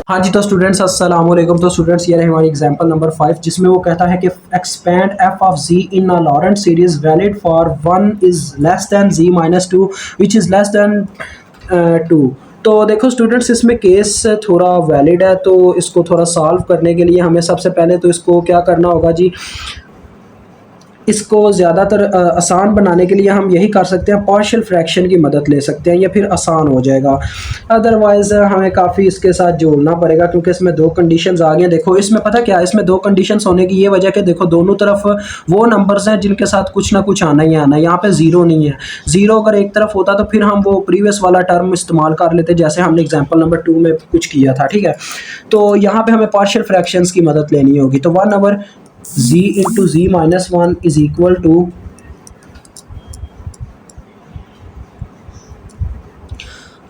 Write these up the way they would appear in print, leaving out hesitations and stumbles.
हाँ जी, तो स्टूडेंट्स अस्सलाम वालेकुम। तो स्टूडेंट्स ये रहे हमारी एग्जांपल नंबर 5, जिसमें वो कहता है कि expand f of z in a Laurent series valid for 1 is less than z minus two which is less than 2। तो देखो स्टूडेंट्स, इसमें केस थोड़ा वैलिड है, तो इसको थोड़ा सॉल्व करने के लिए हमें सबसे पहले तो इसको क्या करना होगा जी, इसको ज़्यादातर आसान बनाने के लिए हम यही कर सकते हैं, पार्शियल फ्रैक्शन की मदद ले सकते हैं, या फिर आसान हो जाएगा। अदरवाइज़ हमें काफ़ी इसके साथ जोड़ना पड़ेगा, क्योंकि इसमें दो कंडीशंस आ गई हैं। देखो इसमें पता क्या है, इसमें दो कंडीशंस होने की ये वजह कि देखो दोनों तरफ वो नंबर्स हैं जिनके साथ कुछ ना कुछ आना ही आना है। यहाँ पे ज़ीरो नहीं है। ज़ीरो अगर एक तरफ होता तो फिर हम वो प्रीवियस वाला टर्म इस्तेमाल कर लेते, जैसे हमने एग्जाम्पल नंबर 2 में कुछ किया था। ठीक है, तो यहाँ पे हमें पार्शियल फ्रैक्शंस की मदद लेनी होगी। तो 1 over z into z minus one is equal to,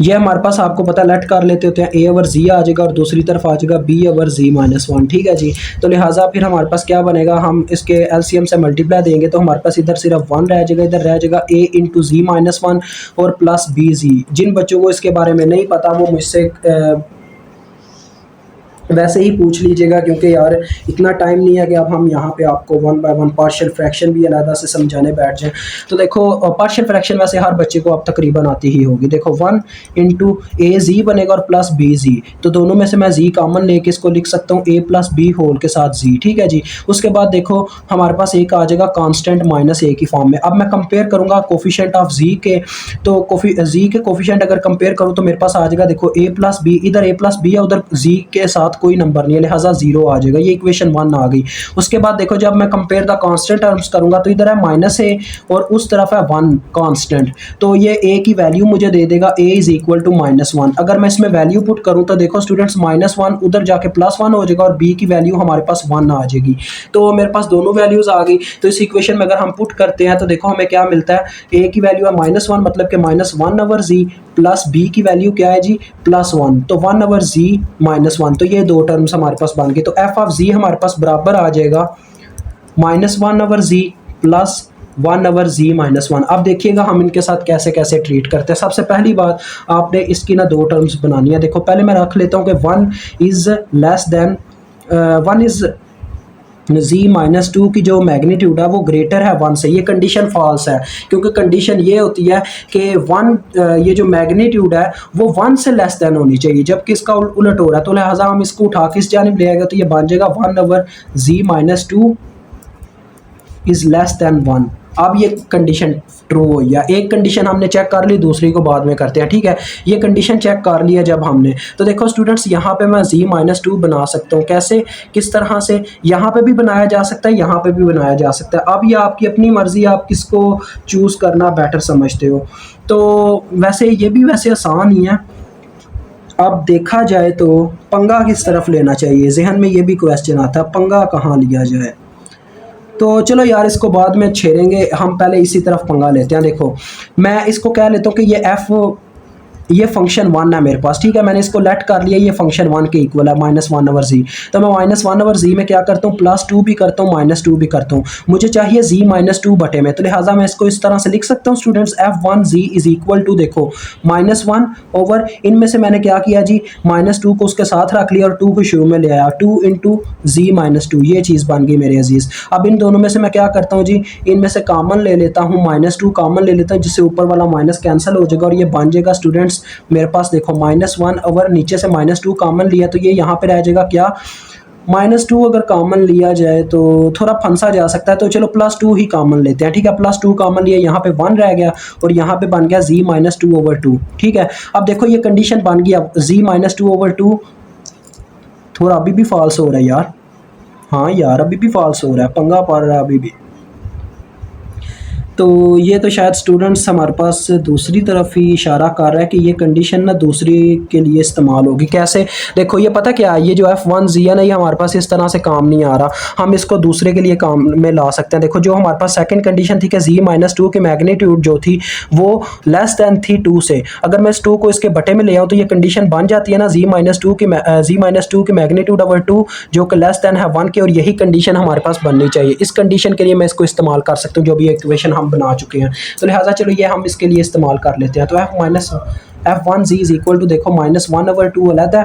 ये हमारे पास आपको पता लेट कर लेते होते हैं, a ओवर z आ जाएगा और दूसरी तरफ आ जाएगा b over z minus one. ठीक है जी, तो लिहाजा फिर हमारे पास क्या बनेगा, हम इसके एलसीएम से मल्टीप्लाई देंगे तो हमारे पास इधर सिर्फ 1 रह जाएगा, इधर रह जाएगा a into z minus one और प्लस बी जी। जिन बच्चों को इसके बारे में नहीं पता वो मुझसे वैसे ही पूछ लीजिएगा, क्योंकि यार इतना टाइम नहीं है कि अब हम यहाँ पे आपको 1 बाय 1 पार्शियल फ्रैक्शन भी अलग से समझाने बैठ जाएं। तो देखो पार्शियल फ्रैक्शन वैसे हर बच्चे को अब तकरीबन आती ही होगी। देखो 1 इंटू ए जी बनेगा और प्लस बी जी, तो दोनों में से मैं जी कॉमन लेके इसको लिख सकता हूँ a प्लस बी होल के साथ जी। ठीक है जी, उसके बाद देखो हमारे पास एक आ जाएगा कांस्टेंट माइनस ए की फॉर्म में। अब मैं कंपेयर करूँगा कोफिशिएंट ऑफ जी के, तो जी के कोफिशिएंट अगर कंपेयर करूँ तो मेरे पास आ जाएगा, देखो a प्लस बी, इधर a प्लस बी है, उधर जी के साथ कोई नंबर नहीं है, लिहाजा जीरो आ जाएगा। ये इक्वेशन 1 आ गई। उसके बाद देखो जब मैं कंपेयर द कांस्टेंट टर्म्स करूंगा तो इधर है माइनस ए और उस तरफ है 1 कांस्टेंट, तो ये a की वैल्यू मुझे दे देगा a इज इक्वल टू -1। अगर मैं इसमें वैल्यू पुट करूं तो देखो स्टूडेंट्स -1 उधर जाके +1 हो जाएगा और b की वैल्यू हमारे पास 1 आ जाएगी। तो मेरे पास दोनों वैल्यूज आ गई। तो इस इक्वेशन में अगर हम पुट करते हैं तो देखो हमें क्या मिलता है, a की वैल्यू है -1 मतलब कि -1 ओवर जी, प्लस b की वैल्यू क्या है जी +1, तो 1 ओवर जी -1। तो ये दो टर्म्स हमारे पास बन गई। तो f ऑफ z हमारे पास बराबर आ जाएगा -1 ओवर जी प्लस 1 ओवर जी -1। अब देखिएगा हम इनके साथ कैसे कैसे ट्रीट करते हैं। सबसे पहली बात आपने इसकी ना दो टर्म्स बनानी है। देखो पहले मैं रख लेता हूँ कि 1 is less than 1 is z minus two की जो मैग्नीट्यूड है वो ग्रेटर है 1 से। ये कंडीशन फॉल्स है, क्योंकि कंडीशन ये होती है कि 1 ये जो मैग्नीट्यूड है वो 1 से लेस देन होनी चाहिए, जबकि इसका उलट हो रहा है। तो लिहाजा हम इसको उठा के इस जानिब ले आएगा तो ये बन जाएगा 1 over z minus two is less than 1। अब ये कंडीशन ट्रू हो गया। एक कंडीशन हमने चेक कर ली, दूसरी को बाद में करते हैं। ठीक है, ये कंडीशन चेक कर लिया जब हमने, तो देखो स्टूडेंट्स यहाँ पे मैं z-2 बना सकता हूँ। कैसे, किस तरह से, यहाँ पे भी बनाया जा सकता है, यहाँ पे भी बनाया जा सकता है। अब ये आपकी अपनी मर्जी, आप किसको चूज़ करना बेटर समझते हो। तो वैसे ये भी वैसे आसान ही है। अब देखा जाए तो पंगा किस तरफ लेना चाहिए, जहन में ये भी क्वेश्चन आता है, पंगा कहाँ लिया जाए। तो चलो यार इसको बाद में छेड़ेंगे, हम पहले इसी तरफ पंगा लेते हैं। देखो मैं इसको कह लेता हूँ कि ये फंक्शन 1 है मेरे पास। ठीक है, मैंने इसको लेट कर लिया, ये फंक्शन 1 के इक्वल है -1 ओवर जी। तो मैं -1 ओवर जी में क्या करता हूँ, +2 भी करता हूँ, -2 भी करता हूँ। मुझे चाहिए z-2 बटे में, तो लिहाजा मैं इसको इस तरह से लिख सकता हूँ students, f1 z is equal to, देखो -1 ओवर, इनमें से मैंने क्या किया जी, -2 को उसके साथ रख लिया और 2 को शुरू में ले आया, 2 इंटू z-2, ये चीज़ बन गई मेरे अजीज़। अब इन दोनों में से मैं क्या करता हूँ जी, इनमें से कॉमन ले लेता हूँ, -2 कॉमन ले लेता हूँ, जिससे ऊपर वाला माइनस कैंसिल हो जाएगा और ये बन जाएगा स्टूडेंट्स मेरे पास, देखो -1 ओवर, नीचे से -2 कॉमन लिया तो ये यहाँ पे रह जाएगा क्या, -2 अगर कॉमन लिया जाए तो थोड़ा फंसा जा सकता है, तो चलो +2 ही कॉमन लेते हैं। ठीक है, +2 कॉमन लिया, यहाँ पे 1 रह गया और यहाँ पे बन गया z-2 ओवर 2। ठीक है, अब देखो ये कंडीशन बन गई। अब z-2 ओवर 2 थोड़ा अभी भी फॉल्स हो रहा है यार, हाँ यार अभी भी फॉल्स हो रहा है, पंगा पड़ रहा है अभी भी। तो ये तो शायद स्टूडेंट्स हमारे पास दूसरी तरफ ही इशारा कर रहा है कि ये कंडीशन ना दूसरी के लिए इस्तेमाल होगी। कैसे, देखो ये पता क्या है, ये जो f1 जी है ना, ये हमारे पास इस तरह से काम नहीं आ रहा, हम इसको दूसरे के लिए काम में ला सकते हैं। देखो जो हमारे पास सेकंड कंडीशन थी कि z-2 की मैग्नीट्यूड जो थी वो लेस दैन थी 2 से, अगर मैं इस 2 को इसके बटे में ले आऊँ तो ये कंडीशन बन जाती है ना, z-2 की मैग्नीट्यूड ओवर 2 जो कि लेस दैन है 1 के, और यही कंडीशन हमारे पास बननी चाहिए। इस कंडीशन के लिए मैं इसको इस्तेमाल कर सकता हूँ जो भी इक्वेशन हम बना चुके हैं। तो लिहाजा चलो ये हम इसके लिए इस्तेमाल कर लेते हैं। तो f1 z is equal to, देखो -1 ओवर 2 अलग है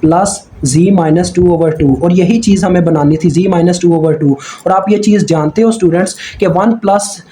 प्लस z-2/2 और यही चीज़ हमें बनानी थी z-2/2। और आप ये चीज़ जानते हो स्टूडेंट्स कि 1/1 प्लस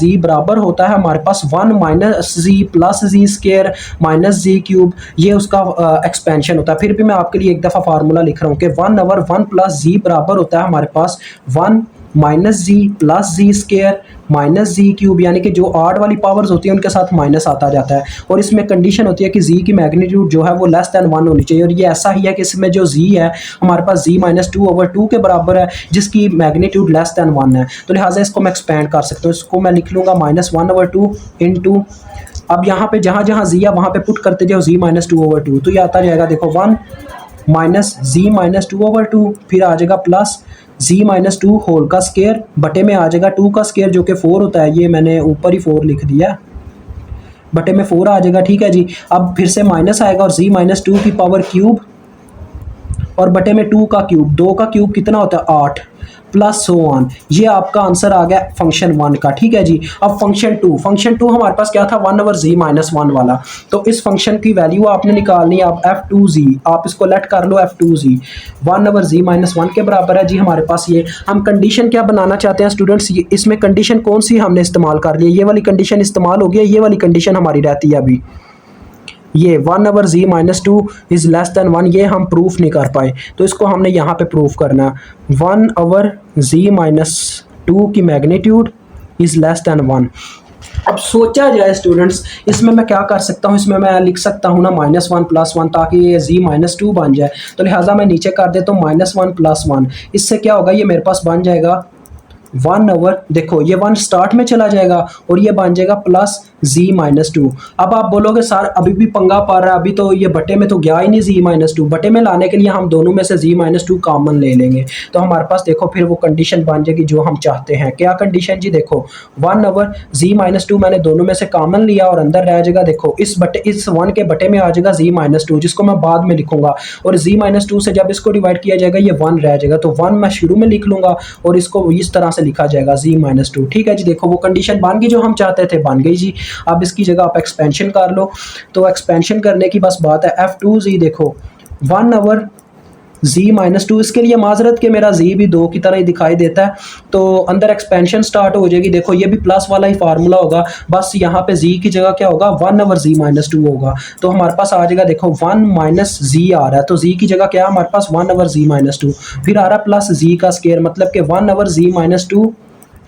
z बराबर होता है हमारे पास 1 minus z plus z square minus z cube, ये उसका एक्सपेंशन होता है। फिर भी मैं आपके लिए एक दफ़ा फार्मूला लिख रहा हूँ कि 1/1 प्लस z बराबर होता है हमारे पास 1 माइनस जी प्लस जी स्क्वायर माइनस जी क्यूब, यानी कि जो आड वाली पावर्स होती हैं उनके साथ माइनस आता जाता है। और इसमें कंडीशन होती है कि जी की मैग्नीट्यूड जो है वो लेस दैन 1 होनी चाहिए। और ये ऐसा ही है कि इसमें जो जी है हमारे पास z-2/2 के बराबर है जिसकी मैग्नीट्यूड लेस दैन 1 है। तो लिहाजा इसको मैं एक्सपेंड कर सकता हूँ, इसको मैं लिख लूँगा -1/2 इंटू, अब यहाँ पे जहाँ जहाँ जी है वहाँ पे पुट करते जाओ z-2/2, तो ये आता जाएगा देखो 1 माइनस z-2/2, फिर आ जाएगा प्लस z-2 होल का स्क्वायर बटे में आ जाएगा 2 का स्क्वायर जो कि 4 होता है, ये मैंने ऊपर ही 4 लिख दिया, बटे में 4 आ जाएगा। ठीक है जी, अब फिर से माइनस आएगा और z-2 की पावर क्यूब और बटे में 2 का क्यूब, 2 का क्यूब कितना होता है 8 प्लस सो ऑन। ये आपका आंसर आ गया फंक्शन 1 का। ठीक है जी, अब फंक्शन 2 हमारे पास क्या था 1/z-1 वाला, तो इस फंक्शन की वैल्यू आपने निकालनी है। अब f2z आप इसको लेट कर लो, f2z 1/z-1 के बराबर है जी हमारे पास। ये हम कंडीशन क्या बनाना चाहते हैं स्टूडेंट्स, इसमें कंडीशन कौन सी हमने इस्तेमाल कर ली है, ये वाली कंडीशन इस्तेमाल हो गई है, ये वाली कंडीशन हमारी रहती है अभी, ये 1/z-2 इज़ लेस दैन 1, ये हम प्रूफ नहीं कर पाए, तो इसको हमने यहाँ पे प्रूफ करना। 1/z-2 की मैग्नीट्यूड इज़ लेस दैन 1। अब सोचा जाए स्टूडेंट्स, इसमें मैं क्या कर सकता हूँ, इसमें मैं लिख सकता हूँ ना -1 + 1 ताकि ये z-2 बन जाए। तो लिहाजा मैं नीचे कर देता हूँ -1 + 1, इससे क्या होगा ये मेरे पास बन जाएगा 1/, देखो ये 1 स्टार्ट में चला जाएगा और ये बन जाएगा प्लस z-2। अब आप बोलोगे सर अभी भी पंगा पड़ रहा है, अभी तो ये बटे में तो गया ही नहीं z-2, बटे में लाने के लिए हम दोनों में से z-2 कॉमन ले लेंगे, तो हमारे पास देखो फिर वो कंडीशन बन जाएगी जो हम चाहते हैं। क्या कंडीशन जी, देखो 1/z-2 मैंने दोनों में से कॉमन लिया और अंदर रह जाएगा, देखो इस 1 के बटे में आ जाएगा z-2 जिसको मैं बाद में लिखूंगा, और z-2 से जब इसको डिवाइड किया जाएगा ये 1 रह जाएगा, तो 1 मैं शुरू में लिख लूंगा और इसको इस तरह से लिखा जाएगा z-2। ठीक है जी, देखो वो कंडीशन बन गई जो हम चाहते थे, बन गई जी। अब इसकी जगह आप एक्सपेंशन कर लो, तो एक्सपेंशन करने की बस बात है। f2z देखो 1/z-2, इसके लिए माजरत के मेरा z भी 2 की तरह ही दिखाई देता है, तो अंदर एक्सपेंशन स्टार्ट हो जाएगी। देखो ये भी प्लस वाला ही फार्मूला होगा, बस यहाँ पे z की जगह क्या होगा 1/z-2 होगा, तो हमारे पास आ जाएगा देखो 1 माइनस z आ रहा है, तो z की जगह क्या है हमारे पास 1/z-2, फिर आ रहा है प्लस z का स्क्वायर मतलब कि 1/z-2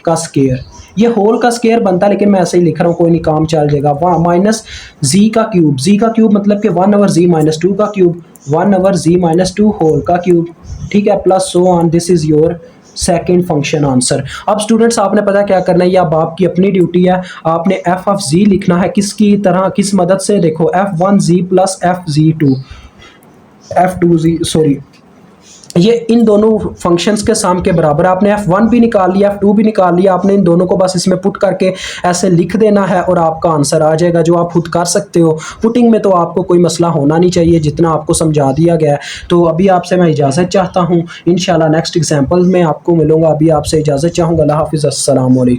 का स्क्वायर, ये होल का स्क्वायर बनता है लेकिन मैं ऐसे ही लिख रहा हूँ, कोई नहीं काम चल जाएगा। माइनस z का क्यूब मतलब कि 1/z-2 का क्यूब, 1/z-2 होल का क्यूब, ठीक है, plus so on. This is your second function answer. अब स्टूडेंट्स आपने पता क्या करना है, ये अब आपकी अपनी ड्यूटी है, आपने f(z) लिखना है किसकी तरह, किस मदद से, देखो f1z प्लस f2z सॉरी, ये इन दोनों फंक्शंस के सम के बराबर है। आपने f1 भी निकाल लिया, f2 भी निकाल लिया, आपने इन दोनों को बस इसमें पुट करके ऐसे लिख देना है और आपका आंसर आ जाएगा, जो आप खुद कर सकते हो। पुटिंग में तो आपको कोई मसला होना नहीं चाहिए, जितना आपको समझा दिया गया है। तो अभी आपसे मैं इजाज़त चाहता हूँ, इंशाल्लाह नेक्स्ट एग्जाम्पल में आपको मिलूँगा। अभी आपसे इजाज़त चाहूँगा, अल्लाह हाफिज़, अस्सलाम वालेकुम।